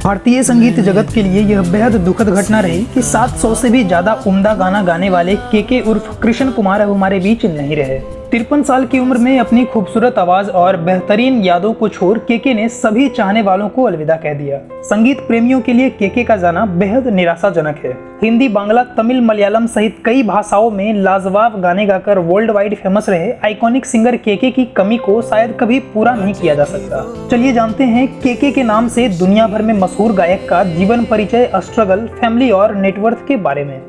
भारतीय संगीत जगत के लिए यह बेहद दुखद घटना रही कि 700 से भी ज्यादा उम्दा गाना गाने वाले के उर्फ कृष्ण कुमार अब हमारे बीच नहीं रहे। 53 साल की उम्र में अपनी खूबसूरत आवाज और बेहतरीन यादों को छोड़ के ने सभी चाहने वालों को अलविदा कह दिया। संगीत प्रेमियों के लिए के का जाना बेहद निराशाजनक है। हिंदी, बांग्ला, तमिल, मलयालम सहित कई भाषाओं में लाजवाब गाने गाकर वर्ल्ड वाइड फेमस रहे आइकॉनिक सिंगर के की कमी को शायद कभी पूरा नहीं किया जा सकता। चलिए जानते हैं के नाम से दुनिया भर में मशहूर गायक का जीवन परिचय, स्ट्रगल, फैमिली और नेटवर्थ के बारे में।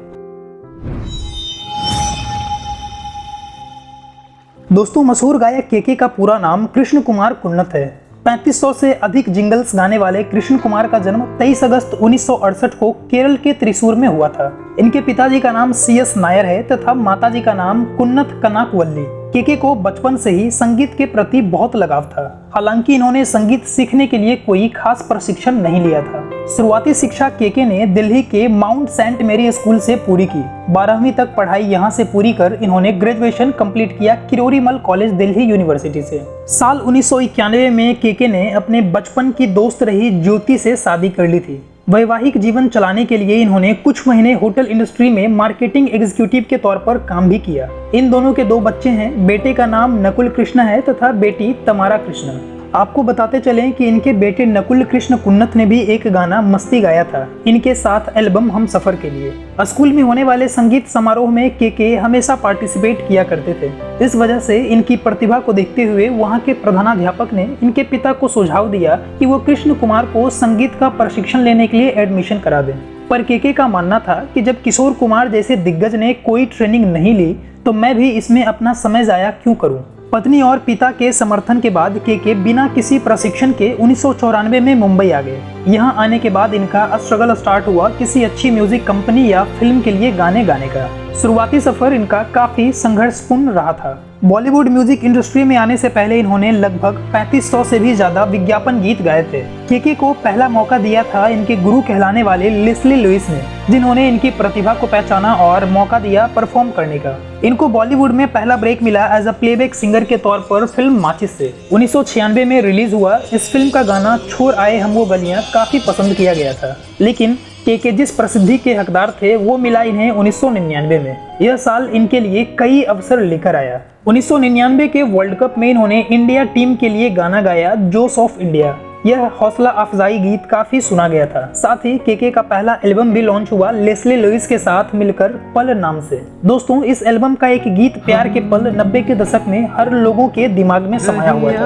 दोस्तों, मशहूर गायक के का पूरा नाम कृष्ण कुमार कुन्नत है। 3500 से अधिक जिंगल्स गाने वाले कृष्ण कुमार का जन्म 23 अगस्त 1968 को केरल के त्रिशूर में हुआ था। इनके पिताजी का नाम CS नायर है तथा माताजी का नाम कुन्नत कनाकवल्ली। के को बचपन से ही संगीत के प्रति बहुत लगाव था। हालांकि इन्होंने संगीत सीखने के लिए कोई खास प्रशिक्षण नहीं लिया था। शुरुआती शिक्षा के ने दिल्ली के माउंट सेंट मेरी स्कूल से पूरी की। 12वीं तक पढ़ाई यहां से पूरी कर इन्होंने ग्रेजुएशन कंप्लीट किया किरोरीमल कॉलेज, दिल्ली यूनिवर्सिटी से। साल 1991 में के ने अपने बचपन की दोस्त रही ज्योति से शादी कर ली थी। वैवाहिक जीवन चलाने के लिए इन्होंने कुछ महीने होटल इंडस्ट्री में मार्केटिंग एग्जीक्यूटिव के तौर पर काम भी किया। इन दोनों के 2 बच्चे हैं। बेटे का नाम नकुल कृष्ण है तथा बेटी तमारा कृष्ण। आपको बताते चलें कि इनके बेटे नकुल कृष्ण कुन्नत ने भी एक गाना मस्ती गाया था इनके साथ एल्बम हम सफर के लिए। स्कूल में होने वाले संगीत समारोह में के हमेशा पार्टिसिपेट किया करते थे। इस वजह से इनकी प्रतिभा को देखते हुए वहां के प्रधानाध्यापक ने इनके पिता को सुझाव दिया कि वो कृष्ण कुमार को संगीत का प्रशिक्षण लेने के लिए एडमिशन करा दें। पर के का मानना था कि जब किशोर कुमार जैसे दिग्गज ने कोई ट्रेनिंग नहीं ली तो मैं भी इसमें अपना समय जाया क्यों करूं। पत्नी और पिता के समर्थन के बाद के बिना किसी प्रशिक्षण के 1994 में मुंबई आ गए। यहां आने के बाद इनका स्ट्रगल स्टार्ट हुआ किसी अच्छी म्यूजिक कंपनी या फिल्म के लिए गाने गाने का। शुरुआती सफर इनका काफी संघर्षपूर्ण रहा था। बॉलीवुड म्यूजिक इंडस्ट्री में आने से पहले इन्होंने लगभग 3500 से भी ज्यादा विज्ञापन गीत गाए थे। के को पहला मौका दिया था इनके गुरु कहलाने वाले लेस्ली लुइस ने, जिन्होंने इनकी प्रतिभा को पहचाना और मौका दिया परफॉर्म करने का। इनको बॉलीवुड में पहला ब्रेक मिला एज अ प्लेबैक सिंगर के तौर पर फिल्म माचिस से। 1996 में रिलीज हुआ इस फिल्म का गाना छोड़ आए हम वो गलियां काफी पसंद किया गया था। लेकिन के जिस प्रसिद्धि के हकदार थे वो मिला इन्हें 1999 में। यह साल इनके लिए कई अवसर लेकर आया। 1999 के वर्ल्ड कप में इन्होंने इंडिया टीम के लिए गाना गाया जोश ऑफ इंडिया। यह हौसला अफजाई गीत काफी सुना गया था। साथ ही के का पहला एल्बम भी लॉन्च हुआ लेस्ली लुइस के साथ मिलकर पल नाम से। दोस्तों, इस एल्बम का एक गीत प्यार के पल 90 के दशक में हर लोगों के दिमाग में समाया हुआ था।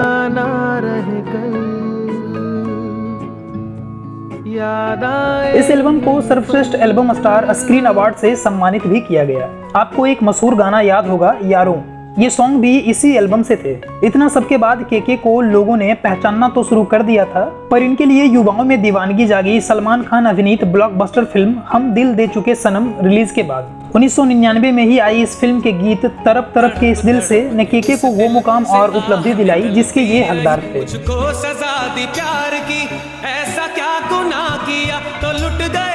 इस एल्बम को सर्वश्रेष्ठ एल्बम स्टार स्क्रीन अवार्ड से सम्मानित भी किया गया। आपको एक मशहूर गाना याद होगा, यारों। ये सॉन्ग भी इसी एल्बम से थे। इतना सबके बाद के को लोगों ने पहचानना तो शुरू कर दिया था, पर इनके लिए युवाओं में दीवानगी जागी सलमान खान अभिनीत ब्लॉकबस्टर फिल्म हम दिल दे चुके सनम रिलीज के बाद। 1999 में ही आई इस फिल्म के गीत तरफ तरफ के इस दिल से ने के को वो मुकाम और उपलब्धि दिलाई जिसके ये हकदार थे। मुझको सजा दी प्यार की, ऐसा क्या गुनाह किया तो लुट गए।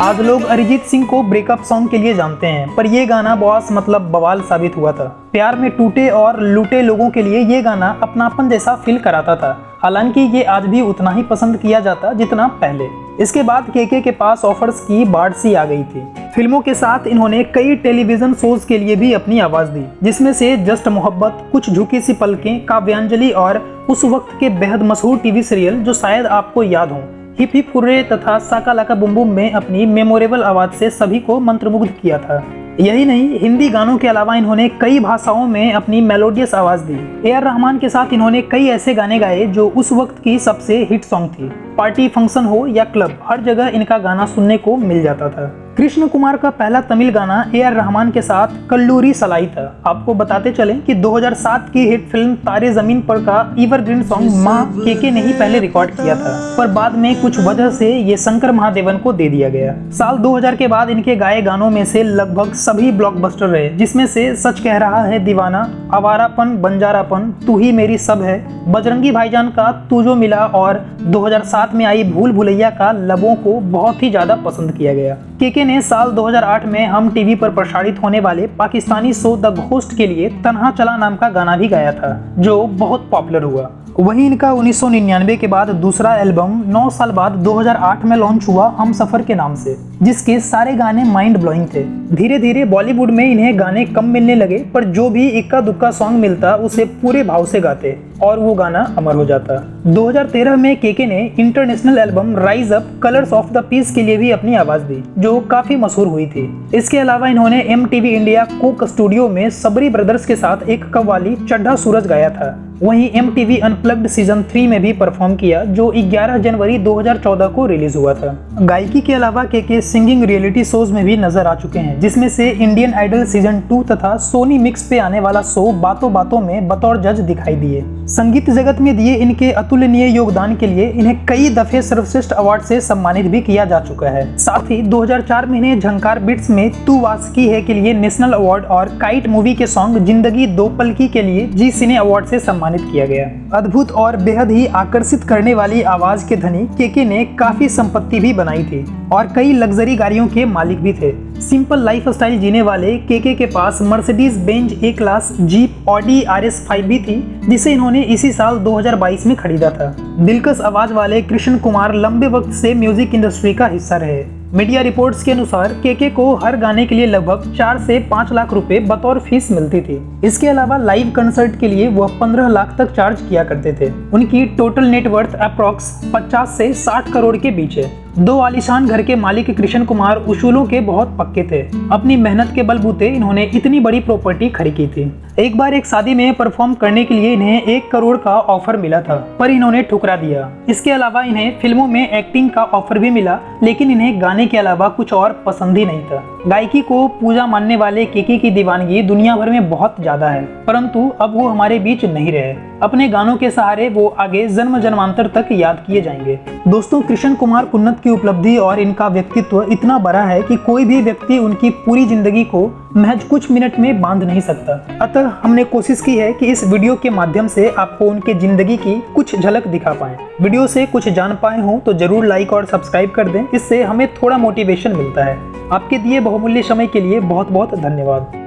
आज लोग अरिजीत सिंह को ब्रेकअप सॉन्ग के लिए जानते हैं, पर यह गाना बॉस मतलब बवाल साबित हुआ था। प्यार में टूटे और लूटे लोगों के लिए ये गाना अपनापन जैसा फील कराता था। हालांकि ये आज भी उतना ही पसंद किया जाता जितना पहले। इसके बाद के पास ऑफर्स की बाढ़ सी आ गई थी। फिल्मों के साथ इन्होंने कई टेलीविजन शोज के लिए भी अपनी आवाज दी, जिसमें से जस्ट मोहब्बत, कुछ झुकी सी पलकें, काव्यांजलि और उस वक्त के बेहद मशहूर टीवी सीरियल जो शायद आपको याद हो, हिप हिप हुर्रे तथा साका लाका बुम बुम में अपनी मेमोरेबल आवाज से सभी को मंत्रमुग्ध किया था। यही नहीं, हिंदी गानों के अलावा इन्होंने कई भाषाओं में अपनी मेलोडियस आवाज दी। AR रहमान के साथ इन्होंने कई ऐसे गाने गाए जो उस वक्त की सबसे हिट सॉन्ग थी। पार्टी, फंक्शन हो या क्लब, हर जगह इनका गाना सुनने को मिल जाता था। कृष्ण कुमार का पहला तमिल गाना AR रहमान के साथ कल्लूरी सलाई था। आपको बताते चलें कि 2007 की हिट फिल्म तारे जमीन पर का एवरग्रीन सॉन्ग माँ के ने ही पहले रिकॉर्ड किया था, पर बाद में कुछ वजह से ये शंकर महादेवन को दे दिया गया। साल 2000 के बाद इनके गाए गानों में से लगभग सभी ब्लॉकबस्टर रहे, जिसमें से सच कह रहा है दीवाना, आवारापन, बंजारापन, तू ही मेरी सब है, बजरंगी भाईजान का तू जो मिला और 2007 में आई भूल भुलैया का लबों को बहुत ही ज्यादा पसंद किया गया। के ने साल 2008 में हम टीवी पर प्रसारित होने वाले पाकिस्तानी शो द घोस्ट के लिए तन्हा चला नाम का गाना भी गाया था, जो बहुत पॉपुलर हुआ। वहीं इनका 1999 के बाद दूसरा एल्बम 9 साल बाद 2008 में लॉन्च हुआ हम सफर के नाम से, जिसके सारे गाने माइंड ब्लोइंग थे। धीरे धीरे बॉलीवुड में इन्हें गाने कम मिलने लगे, पर जो भी इक्का दुक्का सॉन्ग मिलता उसे पूरे भाव से गाते और वो गाना अमर हो जाता। 2013 में केके ने international album Rise Up Colours of the Peace के लिए भी अपनी आवाज दी, जो काफी मशहूर हुई थी। इसके अलावा इन्होंने MTV इंडिया कोक स्टूडियो में सबरी ब्रदर्स के साथ एक कव्वाली चढ़ा सूरज गाया था। वहीं MTV अनप्लग्ड सीजन 3 में भी परफॉर्म किया, जो 11 जनवरी 2014 को रिलीज हुआ था। गायकी के अलावा केके सिंगिंग रियलिटी शोज में भी नजर आ चुके हैं, जिसमें से इंडियन आइडल सीजन 2 तथा सोनी मिक्स पे आने वाला शो बातों बातों में बतौर जज दिखाई दिए। संगीत जगत में दिए इनके अतुलनीय योगदान के लिए इन्हें कई दफे सर्वश्रेष्ठ अवार्ड से सम्मानित भी किया जा चुका है। साथ ही 2004 में इन्हें झंकार बिट्स में तू वास्की है के लिए नेशनल अवार्ड और काइट मूवी के सॉन्ग जिंदगी दो पल की के लिए जी सिने अवार्ड से सम्मानित किया गया। अद्भुत और बेहद ही आकर्षित करने वाली आवाज के धनी केके ने काफी संपत्ति भी बनाई थी और कई लग्जरी गाड़ियों के मालिक भी थे। सिंपल लाइफ स्टाइल जीने वाले केके के पास मर्सिडीज बेंज ए क्लास, जीप, ऑडी RS5 भी थी, जिसे इन्होंने इसी साल 2022 में खरीदा था। दिलकश आवाज वाले कृष्ण कुमार लंबे वक्त से म्यूजिक इंडस्ट्री का हिस्सा रहे। मीडिया रिपोर्ट्स के अनुसार केके को हर गाने के लिए लगभग 4 से 5 लाख रुपए बतौर फीस मिलती थी। इसके अलावा लाइव कंसर्ट के लिए वह 15 लाख तक चार्ज किया करते थे। उनकी टोटल नेटवर्थ अप्रॉक्स 50 से 60 करोड़ के बीच है। 2 आलीशान घर के मालिक कृष्ण कुमार उसूलों के बहुत पक्के थे। अपनी मेहनत के बलबूते इन्होंने इतनी बड़ी प्रॉपर्टी खड़ी की थी। एक बार एक शादी में परफॉर्म करने के लिए इन्हें 1 करोड़ का ऑफर मिला था, पर इन्होंने ठुकरा दिया। इसके अलावा इन्हें फिल्मों में एक्टिंग का ऑफर भी मिला, लेकिन इन्हें गाने के अलावा कुछ और पसंद ही नहीं था। गायकी को पूजा मानने वाले केके की दीवानगी दुनिया भर में बहुत ज्यादा है, परंतु अब वो हमारे बीच नहीं रहे। अपने गानों के सहारे वो आगे जन्म जन्मांतर तक याद किए जाएंगे। दोस्तों, कृष्ण कुमार कुन्नत की उपलब्धि और इनका व्यक्तित्व इतना बड़ा है कि कोई भी व्यक्ति उनकी पूरी जिंदगी को महज कुछ मिनट में बांध नहीं सकता। अतः हमने कोशिश की है कि इस वीडियो के माध्यम से आपको उनके जिंदगी की कुछ झलक दिखा पाएं। वीडियो से कुछ जान पाए हो तो जरूर लाइक और सब्सक्राइब कर दें, इससे हमें थोड़ा मोटिवेशन मिलता है। आपके दिए बहुमूल्य समय के लिए बहुत बहुत धन्यवाद।